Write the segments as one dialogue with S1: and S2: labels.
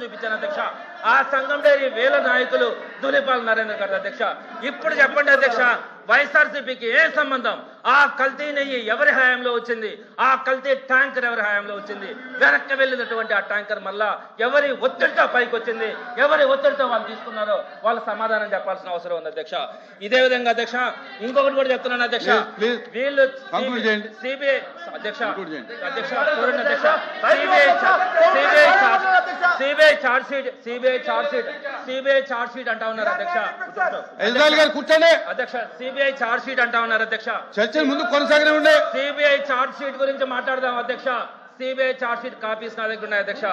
S1: చూపించాను అధ్యక్ష. ఆ సంఘంలో ఈ వేల నాయకులు ధూళిపాల నరేంద్ర గారు అధ్యక్ష. ఇప్పుడు చెప్పండి అధ్యక్ష, వైఎస్ఆర్సీపీకి ఏ సంబంధం? ఆ కల్తీ నెయ్యి ఎవరి హయాంలో వచ్చింది? ఆ కల్తీ ట్యాంకర్ ఎవరి హయాంలో వచ్చింది? వెనక్కి వెళ్ళినటువంటి ఆ ట్యాంకర్ మళ్ళా ఎవరి ఒత్తిడితో పైకి వచ్చింది? ఎవరి ఒత్తిడితో వాళ్ళు తీసుకున్నారో వాళ్ళు సమాధానం చెప్పాల్సిన అవసరం ఉంది అధ్యక్ష. ఇదే విధంగా అధ్యక్ష ఇంకొకటి కూడా చెప్తున్నాను అధ్యక్ష, వీళ్ళు సిబిఐ అధ్యక్ష అధ్యక్ష చూడండి అధ్యక్ష, సిబిఐ చార్జ్ షీట్ అంటా ఉన్నారు అధ్యక్ష.
S2: కూర్చోండి
S1: అధ్యక్ష, సిబిఐ చార్జ్ షీట్ అంటా ఉన్నారు అధ్యక్ష.
S2: చర్చలు ముందు కొనసాగనే ఉండే.
S1: సిబిఐ చార్జ్ షీట్ గురించి మాట్లాడదాం అధ్యక్ష. సిబిఐ చార్జ్ షీట్ కాపీస్ నా దగ్గర ఉన్నాయి అధ్యక్ష.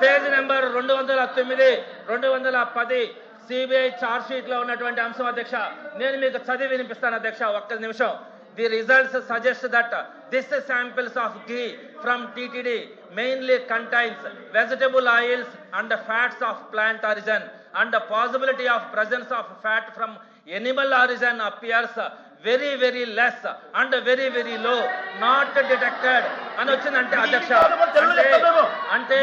S1: Page number 209, 210 CBI charge sheet లో ఉన్నటువంటి అంశం అధ్యక్ష. నేను మీకు చదివి వినిపిస్తాను అధ్యక్ష, ఒక్క నిమిషం. The results suggest that this samples of ghee from TTD mainly contains vegetable oils and fats of plant origin, and the possibility of presence of fat from animal origin appears very less and very low, not detected అని వచ్చిందంటే అధ్యక్ష, అంటే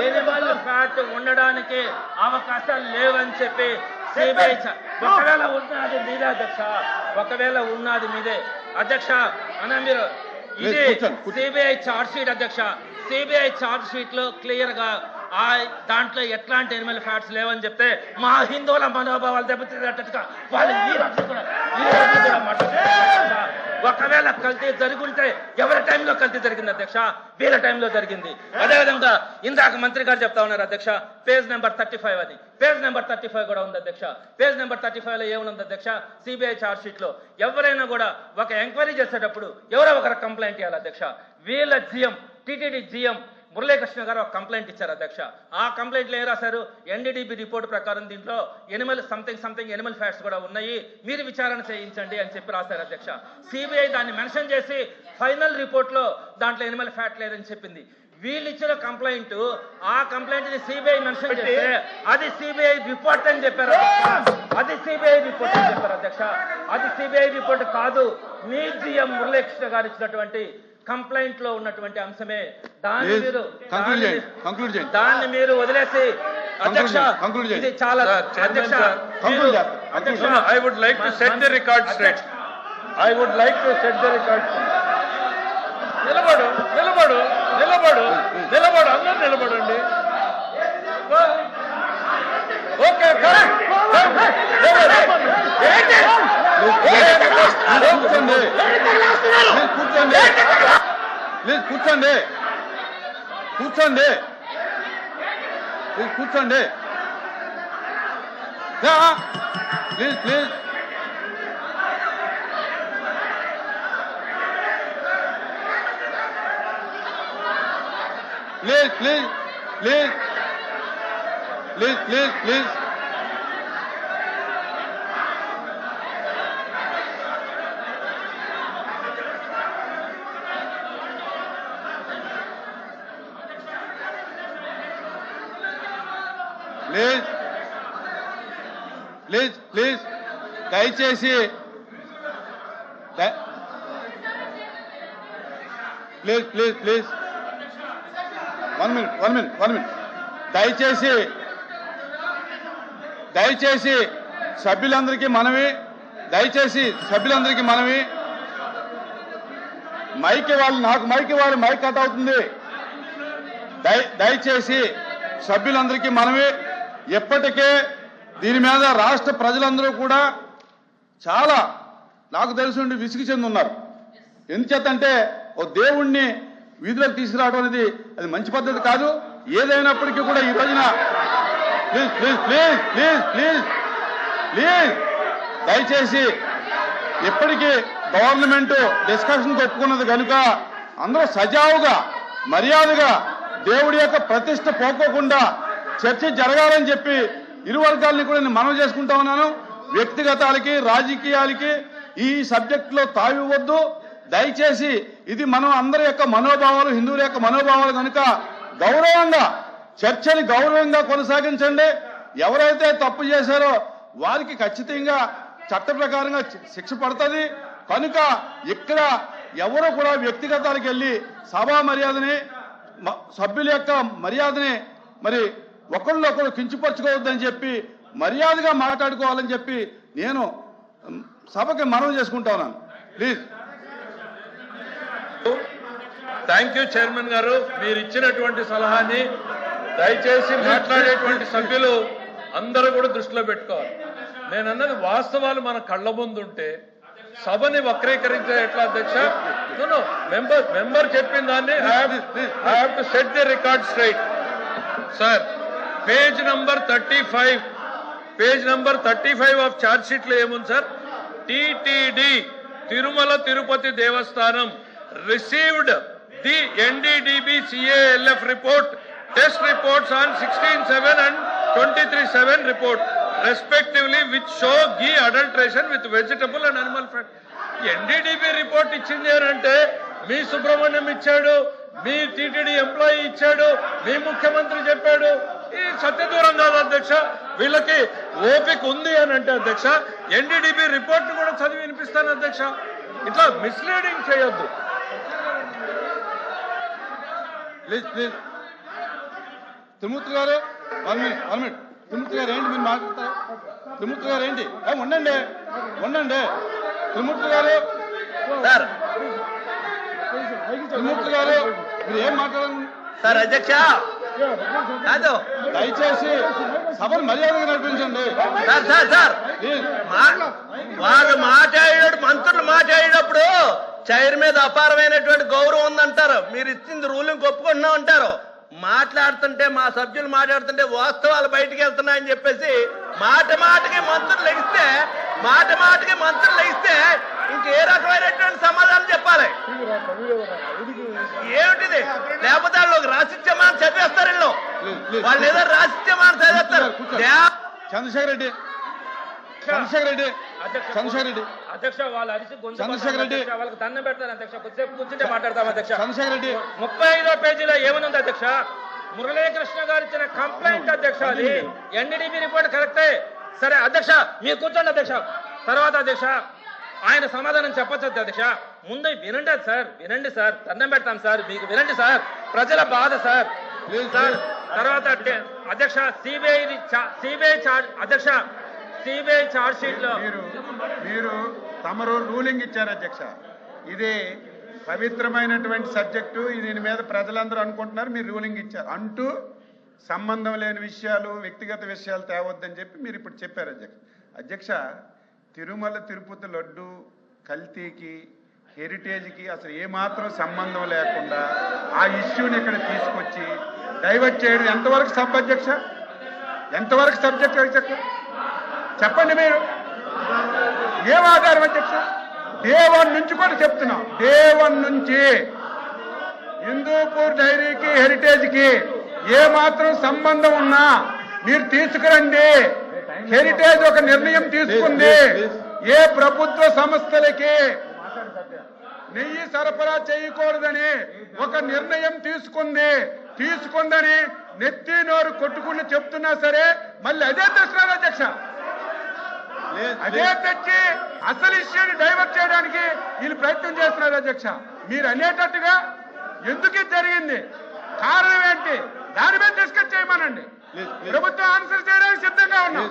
S1: Animal fat ఉండడానికి అవకాశాలు లేవని చెప్పి CBI ఒకవేళ ఉన్నది మీదే అధ్యక్ష, ఒకవేళ ఉన్నది మీదే అధ్యక్ష. అన్న మీరు ఇది సిబిఐ చార్జ్ షీట్ అధ్యక్ష. సిబిఐ చార్జ్ షీట్ లో క్లియర్ గా దాంట్లో ఎట్లాంటి ఎనిమల్ ఫ్యాట్స్ లేవని చెప్తే మా హిందువుల మనోభావాలు దెబ్బతిన్నట్టుగా వాళ్ళు ఈ రోజు కూడా ఒకవేళ కల్తీ జరుగుంటే ఎవరి టైంలో కల్తీ జరిగింది అధ్యక్ష? వీళ్ళ టైంలో జరిగింది. అదేవిధంగా ఇందాక మంత్రి గారు చెప్తా ఉన్నారు అధ్యక్ష, పేజ్ నెంబర్ 35 అని. పేజ్ నెంబర్ 35 కూడా ఉంది అధ్యక్ష. పేజ్ నెంబర్ 35 లో ఏముంది అధ్యక్ష? సిబిఐ చార్జ్ షీట్ లో ఎవరైనా కూడా ఒక ఎంక్వైరీ చేసేటప్పుడు ఎవరో ఒకరు కంప్లైంట్ ఇవ్వాలి అధ్యక్ష. వీళ్ళ జిఎం టిటిడి జిఎం మురళీకృష్ణ గారు ఒక కంప్లైంట్ ఇచ్చారు అధ్యక్ష. ఆ కంప్లైంట్లో ఏం రాశారు? ఎన్డీడీబీ రిపోర్ట్ ప్రకారం దీంట్లో ఎనిమల్ సంథింగ్ ఎనిమల్ ఫ్యాట్స్ కూడా ఉన్నాయి, మీరు విచారణ చేయించండి అని చెప్పి రాశారు అధ్యక్ష. సిబిఐ దాన్ని మెన్షన్ చేసి ఫైనల్ రిపోర్ట్ లో దాంట్లో ఎనిమల్ ఫ్యాట్ లేదని చెప్పింది. వీళ్ళు ఇచ్చిన కంప్లైంట్, ఆ కంప్లైంట్ ని సిబిఐ మెన్షన్ చేస్తే అది సిబిఐ రిపోర్ట్ అని చెప్పారు. అది సిబిఐ రిపోర్ట్ అని చెప్పారు అధ్యక్ష. అది సిబిఐ రిపోర్ట్ కాదు, మీ జిఎం మురళీకృష్ణ గారు ఇచ్చినటువంటి కంప్లైంట్ లో ఉన్నటువంటి అంశమే. దాన్ని మీరు వదిలేసి అధ్యక్ష ఇది చాలా అధ్యక్ష.
S2: I would like to set the record straight. I would like to set the record straight. నిలబడు అందరూ నిలబడండి. ఓకే కూర్చోండి ప్లీజ్ దయచేసి ప్లీజ్ 1 minute దయచేసి సభ్యులందరికీ మనవి, మైక్ వాళ్ళు మైక్ కట్ అవుతుంది. దయచేసి సభ్యులందరికీ మనవి. ఎప్పటికే దీని మీద రాష్ట్ర ప్రజలందరూ కూడా చాలా నాకు తెలిసి విసిగి చెంది ఉన్నారు. ఎందుచేతంటే ఓ దేవుణ్ణి వీధిలోకి తీసుకురావడం అనేది అది మంచి పద్ధతి కాదు. ఏదైనప్పటికీ కూడా ఈ రోజున ప్లీజ్ దయచేసి ఎప్పటికీ గవర్నమెంట్ డిస్కషన్కి ఒప్పుకున్నది కనుక అందరూ సజావుగా మర్యాదగా దేవుడి యొక్క ప్రతిష్ట పోకోకుండా చర్చ జరగాలని చెప్పి ఇరు వర్గాలని కూడా నేను మనవి చేసుకుంటా ఉన్నాను. వ్యక్తిగతాలకి రాజకీయాలకి ఈ సబ్జెక్ట్ లో తావివ్వద్దు దయచేసి. ఇది మనం అందరి యొక్క మనోభావాలు, హిందువుల యొక్క మనోభావాలు కనుక గౌరవంగా చర్చని గౌరవంగా కొనసాగించండి. ఎవరైతే తప్పు చేశారో వారికి ఖచ్చితంగా చట్ట ప్రకారంగా శిక్ష పడుతుంది కనుక ఇక్కడ ఎవరు కూడా వ్యక్తిగతాలకు వెళ్ళి సభా మర్యాదని సభ్యుల యొక్క మర్యాదని మరి ఒకళ్ళు కించపరచుకోవద్దని చెప్పి మర్యాదగా మాట్లాడుకోవాలని చెప్పి నేను సభకి మనవి చేసుకుంటా ఉన్నాను. ప్లీజ్.
S3: థ్యాంక్ యూ చైర్మన్ గారు, మీరు ఇచ్చినటువంటి సలహాని దయచేసి మాట్లాడేటువంటి సభ్యులు అందరూ కూడా దృష్టిలో పెట్టుకోవాలి. నేను అన్నది వాస్తవాలు మన కళ్ళ ముందు ఉంటే సభని వక్రీకరించే ఎట్లా అధ్యక్ష? మెంబర్ చెప్పిన దాన్ని I have to set the record straight. Sir, page number 35 of charge sheet లో ఏముంది sir? TTD Tirumala Tirupati Devasthanam received the NDDB CALF report, test reports on 16/7 and 23/7 report respectively, which show ghee adulteration with vegetable and animal fat. NDDB report ఇచ్చింది అంటే మీ సుబ్రహ్మణ్యం ఇచ్చాడు, మీ TTD employee ఇచ్చాడు, మీ ముఖ్యమంత్రి చెప్పాడు. ఈ సత్యదూరం కాదు అధ్యక్ష. వీళ్ళకి ఓపిక ఉంది అని అంటే అధ్యక్ష NDDB రిపోర్ట్ కూడా చదివి వినిపిస్తాను అధ్యక్ష. ఇట్లా మిస్లీడింగ్ చేయొద్దు.
S2: ప్లీజ్. త్రిమూర్తి గారు 1 minute. త్రిమూర్తి గారు ఏంటి మీరు మాట్లాడతారు? త్రిమూర్తి గారు ఏంటి? ఉండండి. త్రిమూర్తి గారు త్రిమూర్తి గారు మీరు ఏం మాట్లాడాలి
S4: సార్? అధ్యక్ష కాదు,
S2: దయచేసి సభను మర్యాదగా నడిపించండి.
S4: సార్ వాళ్ళు మంత్రులు మాట్లాడేటప్పుడు చైర్ మీద అపారమైనటువంటి గౌరవం ఉందంటారు. మీరు ఇచ్చింది రూలింగ్ ఒప్పుకుంటున్నాం అంటారు. మాట్లాడుతుంటే మా సభ్యులు మాట్లాడుతుంటే వాస్తవాలు బయటికి వెళ్తున్నాయని చెప్పేసి మాట మాటకి మంత్రులు లెగిస్తే ఇంకే రకమైనటువంటి సమాధానం చెప్పాలి. ఏమిటిది? లేకపోతే వాళ్ళు ఒక రాసిత్యమాన్ని చదివేస్తారు. వాళ్ళు ఏదో రాసిత్యమాన్ని చదివేస్తారు.
S2: చంద్రశేఖర్ రెడ్డి
S1: అధ్యక్ష వాళ్ళు అరిసి
S2: చంద్రశేఖర్ రెడ్డి
S1: వాళ్ళకి దండం పెడతారు అధ్యక్ష. కొద్దిసేపు కూర్చుంటే మాట్లాడతాం అధ్యక్ష.
S2: చంద్రశేఖర్ రెడ్డి
S1: 35వ పేజీలో ఏమనుంది అధ్యక్ష? మురళీకృష్ణ గారు ఇచ్చిన కంప్లైంట్ అధ్యక్ష. అది NDDB రిపోర్ట్ కరెక్టే. సరే అధ్యక్ష, మీరు కూర్చోండి అధ్యక్ష. తర్వాత అధ్యక్ష ఆయన సమాధానం చెప్పచ్చు అధ్యక్ష. ముందు వినండి సార్, దండం పెడతాం సార్, మీకు వినండి సార్, ప్రజల బాధ సార్. తర్వాత అధ్యక్ష సిబిఐ ఛార్జ్ షీట్ లో
S5: మీరు తమరు రూలింగ్ ఇచ్చారు అధ్యక్ష. ఇది పవిత్రమైనటువంటి సబ్జెక్టు, దీని మీద ప్రజలందరూ అనుకుంటున్నారు. మీరు రూలింగ్ ఇచ్చారు అంటూ సంబంధం లేని విషయాలు, వ్యక్తిగత విషయాలు తేవద్దని చెప్పి మీరు ఇప్పుడు చెప్పారు అధ్యక్ష. తిరుమల తిరుపతి లడ్డు కల్తీకి, హెరిటేజ్కి అసలు ఏమాత్రం సంబంధం లేకుండా ఆ ఇష్యూని ఇక్కడ తీసుకొచ్చి డైవర్ట్ చేయడం ఎంతవరకు సబ్ అధ్యక్ష? ఎంతవరకు సబ్జెక్ట్ అధ్యక్ష? చెప్పండి మీరు. ఏం ఆధారం అధ్యక్ష? డే 1 నుంచి కూడా చెప్తున్నాం. డే 1 నుంచి హిందూపూర్ డైరీకి, హెరిటేజ్కి ఏ మాత్రం సంబంధం ఉన్నా మీరు తీసుకురండి. హెరిటేజ్ ఒక నిర్ణయం తీసుకుంది. ఏ ప్రభుత్వ సంస్థలకి నెయ్యి సరఫరా చేయకూడదని ఒక నిర్ణయం తీసుకుందని నెత్తి నోరు కొట్టుకుని చెప్తున్నా సరే మళ్ళీ అదే తెస్తున్నారు అధ్యక్ష. అదే తెచ్చి అసలు ఇష్యూని డైవర్ట్ చేయడానికి వీళ్ళు ప్రయత్నం చేస్తున్నారు అధ్యక్ష. మీరు అనేటట్టుగా ఎందుకు జరిగింది, కారణం ఏంటి, దాని మీద డిస్కస్ చేయమనండి. ప్రభుత్వం ఆన్సర్ చేయడానికి సిద్ధంగా ఉన్నాం.